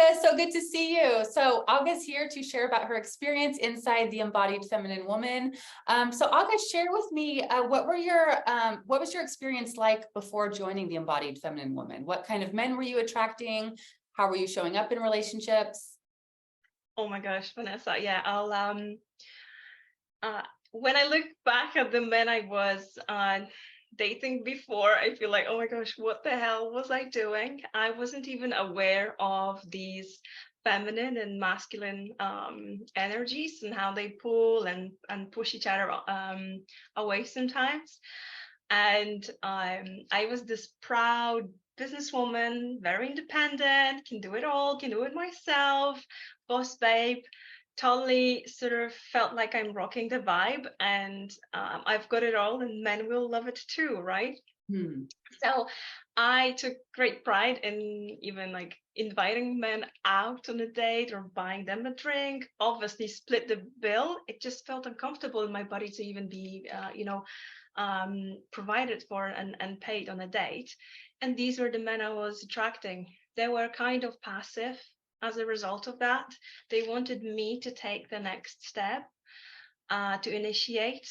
August, so good to see you. So August here to share about her experience inside the Embodied Feminine Woman. So August, share with me, what was your experience like before joining the Embodied Feminine Woman? What kind of men were you attracting? How were you showing up in relationships? Oh my gosh, Vanessa. Yeah, when I look back at the men I was dating before, I feel like, oh my gosh, what the hell was I doing? I wasn't even aware of these feminine and masculine energies and how they pull and push each other away sometimes. And I was this proud businesswoman, very independent, can do it all, can do it myself, boss babe, totally sort of felt like I'm rocking the vibe, and I've got it all, and men will love it too, right? Hmm. So I took great pride in even like inviting men out on a date or buying them a drink. Obviously, split the bill. It just felt uncomfortable in my body to even be, provided for and paid on a date. And these were the men I was attracting. They were kind of passive as a result of that. They wanted me to take the next step, to initiate.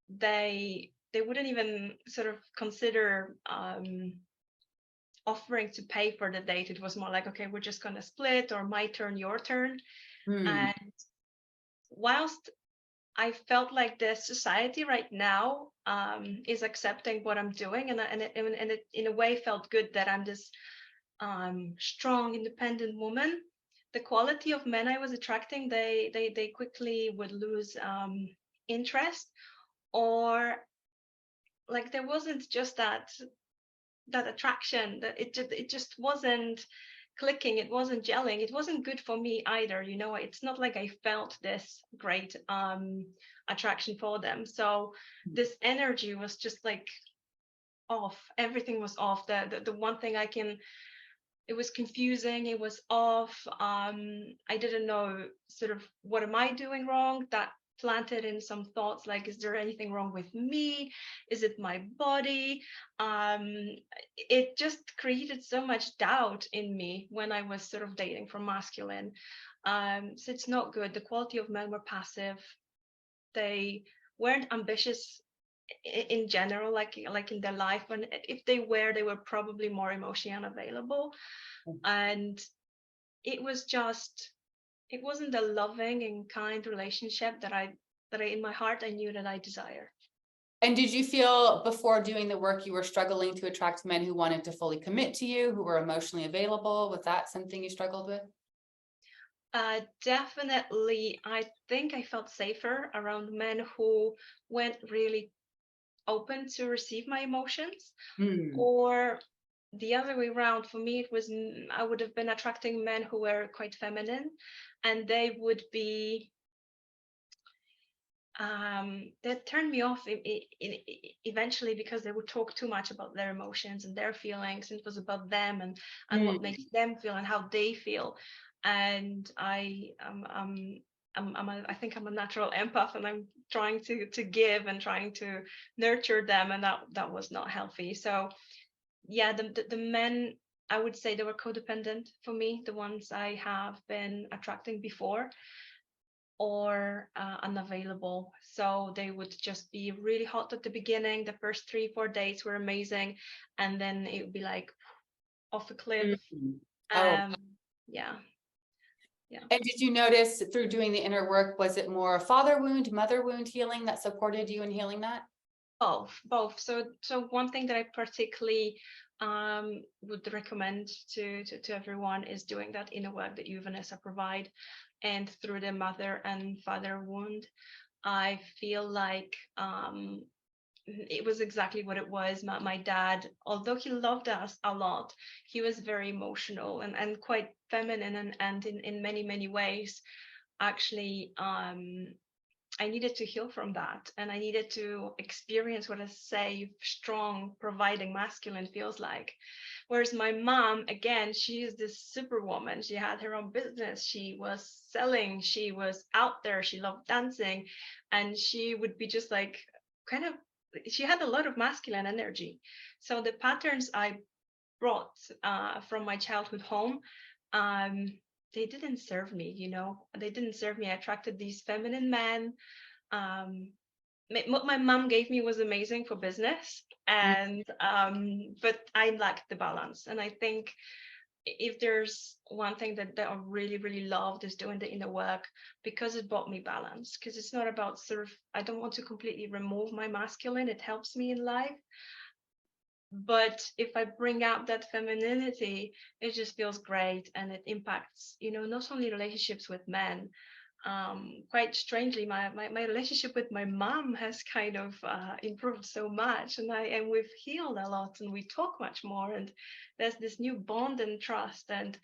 They wouldn't even sort of consider offering to pay for the date. It was more like, okay, we're just gonna split, or my turn, your turn. Hmm. And whilst I felt like the society right now is accepting what I'm doing, and it in a way felt good that I'm this strong, independent woman. The quality of men I was attracting, they quickly would lose interest, or like there wasn't just that attraction, that it just wasn't clicking, it wasn't gelling, it wasn't good for me either. It's not like I felt this great attraction for them. So this energy was just like off, everything was off. The one thing I can, it was confusing, it was off. I didn't know sort of what am I doing wrong. That planted in some thoughts like, is there anything wrong with me? Is it my body? um it just created so much doubt in me when I was sort of dating from masculine. So it's not good. The quality of men were passive. They weren't ambitious in general, like in their life. And if they were probably more emotionally unavailable. And it was just, it wasn't a loving and kind relationship that I in my heart I knew that I desire. And did you feel before doing the work you were struggling to attract men who wanted to fully commit to you, who were emotionally available? Was that something you struggled with? Definitely, I think I felt safer around men who weren't really open to receive my emotions. Hmm. Or the other way around, for me it was, I would have been attracting men who were quite feminine, and they would be, that turned me off eventually, because they would talk too much about their emotions and their feelings, and it was about them and what Hmm. makes them feel and how they feel. And I think I'm a natural empath, and I'm trying to give and trying to nurture them, and that was not healthy. So yeah, the men, I would say they were codependent for me, the ones I have been attracting before, or unavailable. So they would just be really hot at the beginning. The first 3, 4 dates were amazing, and then it would be like off a cliff. Hmm. Oh, Um, yeah, yeah. and did you notice through doing the inner work, was it more father wound, mother wound healing that supported you in healing that? Both. So one thing that I particularly would recommend to everyone is doing that inner work that you, Vanessa, provide, and through the mother and father wound. I feel like it was exactly what it was. My dad, although he loved us a lot, he was very emotional and quite feminine, and in many, many ways. Actually, I needed to heal from that, and I needed to experience what a safe, strong, providing masculine feels like. Whereas my mom, again, she is this superwoman. She had her own business. She was selling. She was out there. She loved dancing. And she would be just like, kind of, she had a lot of masculine energy. So the patterns I brought from my childhood home, um, they didn't serve me, they didn't serve me. I attracted these feminine men. um what my mom gave me was amazing for business, and but I lacked the balance. And I think if there's one thing that I really, really loved is doing the inner work, because it brought me balance. Because it's not about sort of, I don't want to completely remove my masculine. It helps me in life. But if I bring out that femininity, it just feels great, and it impacts, not only relationships with men. Quite strangely, my relationship with my mom has kind of improved so much, and we've healed a lot, and we talk much more, and there's this new bond and trust. And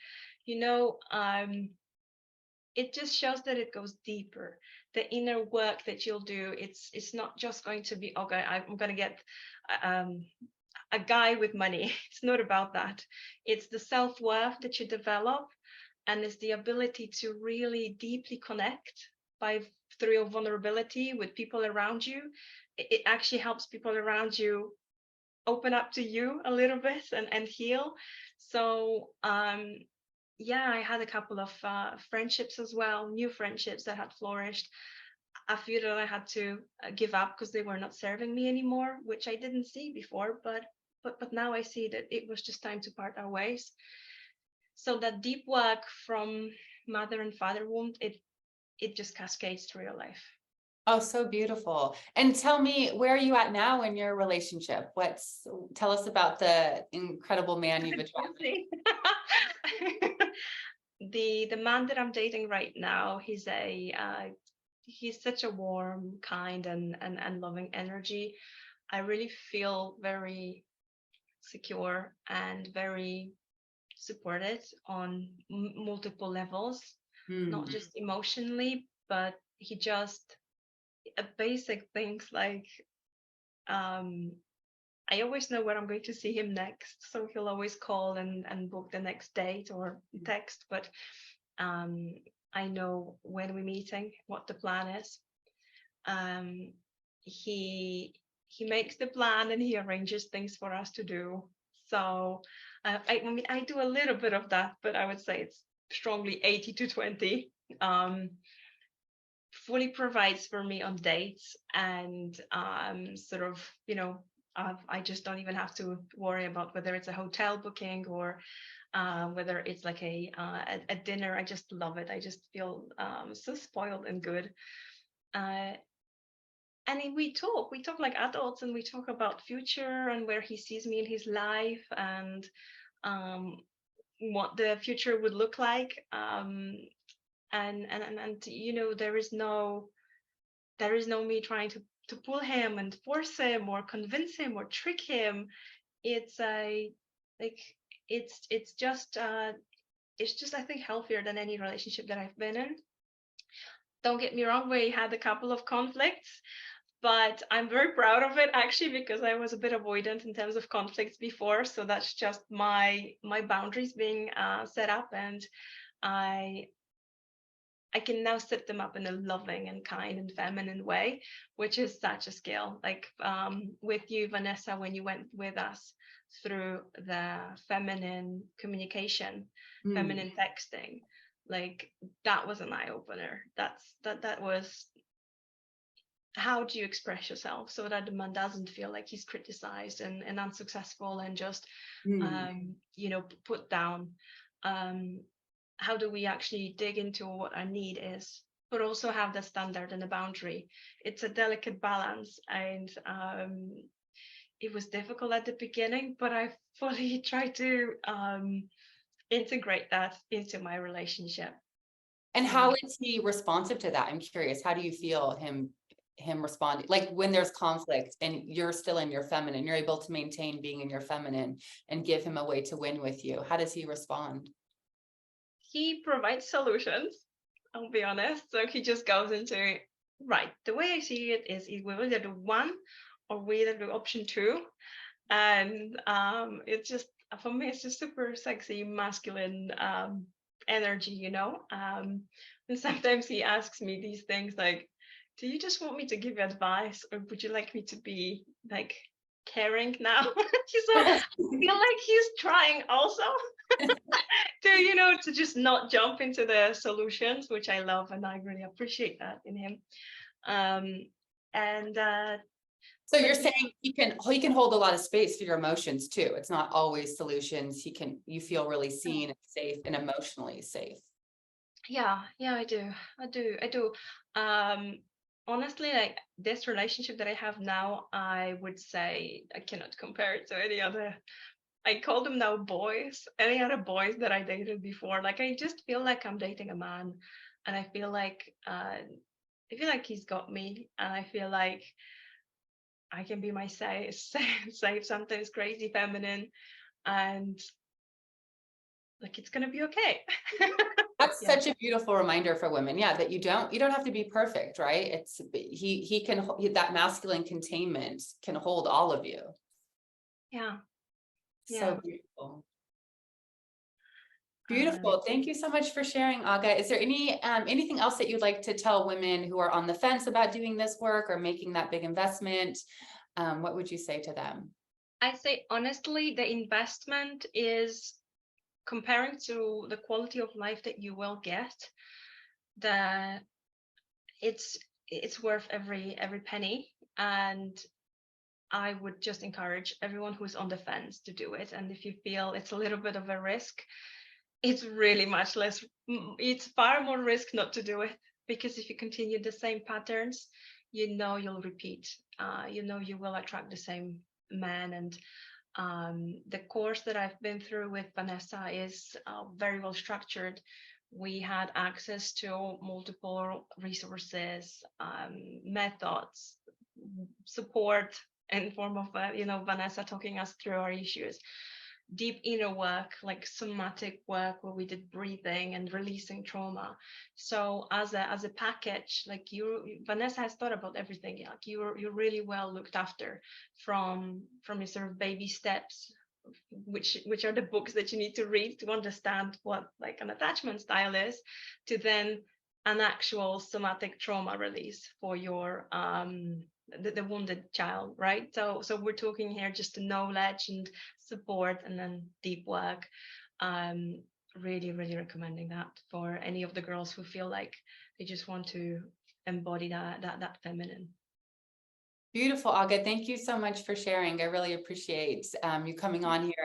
it just shows that it goes deeper. The inner work that you'll do, it's not just going to be, okay, I'm going to get um, a guy with money. It's not about that. It's the self-worth that you develop, and it's the ability to really deeply connect by through your vulnerability with people around you. It actually helps people around you open up to you a little bit and heal. So yeah, I had a couple of friendships as well, new friendships that had flourished. A few that I had to give up because they were not serving me anymore, which I didn't see before, but now I see that it was just time to part our ways. So that deep work from mother and father wound, it just cascades through your life. Oh, so beautiful. And tell me, where are you at now in your relationship? Tell us about the incredible man you've attracted. The man that I'm dating right now, he's such a warm, kind, and loving energy. I really feel very secure and very supported on multiple levels, not just emotionally, but he just basic things like I always know where I'm going to see him next, so he'll always call and book the next date or text. But I know when we're meeting, what the plan is. Um, he makes the plan and he arranges things for us to do. So I mean, I do a little bit of that, but I would say it's strongly 80 to 20. Fully provides for me on dates, and sort of, I just don't even have to worry about whether it's a hotel booking or whether it's like a dinner. I just love it. I just feel so spoiled and good. And we talk like adults, and we talk about future and where he sees me in his life, and what the future would look like. And there is no me trying to pull him and force him or convince him or trick him. It's a like it's just I think healthier than any relationship that I've been in. Don't get me wrong, we had a couple of conflicts, but I'm very proud of it actually, because I was a bit avoidant in terms of conflicts before. So that's just my boundaries being set up, and I can now set them up in a loving and kind and feminine way, which is such a skill. Like with you, Vanessa, when you went with us through the feminine communication, feminine texting, like that was an eye opener. That was, how do you express yourself so that the man doesn't feel like he's criticized and unsuccessful and just put down. How do we actually dig into what our need is, but also have the standard and the boundary? It's a delicate balance, and it was difficult at the beginning, but I fully tried to integrate that into my relationship. And how is he responsive to that? I'm curious. How do you feel him responding? Like when there's conflict and you're still in your feminine, you're able to maintain being in your feminine and give him a way to win with you. How does he respond? He provides solutions, I'll be honest. So he just goes into, right, the way I see it is we will either do one or we either do option two. And it's just, for me, it's just super sexy, masculine energy, and sometimes he asks me these things like, do you just want me to give you advice, or would you like me to be like caring now. So I feel like he's trying also to, to just not jump into the solutions, which I love, and I really appreciate that in him. Um, and So but you're saying he can hold a lot of space for your emotions too. It's not always solutions. You feel really seen and safe and emotionally safe. yeah, I do. Honestly, like this relationship that I have now, I would say I cannot compare it to any other. I call them now boys, any other boys that I dated before. Like I just feel like I'm dating a man, and I feel like he's got me, and I feel like I can be my safe, sometimes crazy feminine, and like it's gonna be okay. That's Yeah, such a beautiful reminder for women. Yeah, that you don't have to be perfect, right? That masculine containment can hold all of you. yeah, yeah. So beautiful. Um, Beautiful. Thank you so much for sharing, Aga. Is there anything else that you'd like to tell women who are on the fence about doing this work or making that big investment? What would you say to them? I say honestly, the investment is comparing to the quality of life that you will get. The it's worth every penny, and I would just encourage everyone who's on the fence to do it. And if you feel it's a little bit of a risk, it's really much less. It's far more risk not to do it, because if you continue the same patterns, you'll repeat. You will attract the same man. And the course that I've been through with Vanessa is very well structured. We had access to multiple resources, methods, support in form of Vanessa talking us through our issues, deep inner work, like somatic work where we did breathing and releasing trauma. So as a package, like Vanessa has thought about everything. Like you're really well looked after, from your sort of baby steps, which are the books that you need to read to understand what like an attachment style is, to then an actual somatic trauma release for your the wounded child, right? So we're talking here just the knowledge and support, and then deep work. um Really, really recommending that for any of the girls who feel like they just want to embody that feminine. Beautiful, Aga. Thank you so much for sharing. I really appreciate you coming on here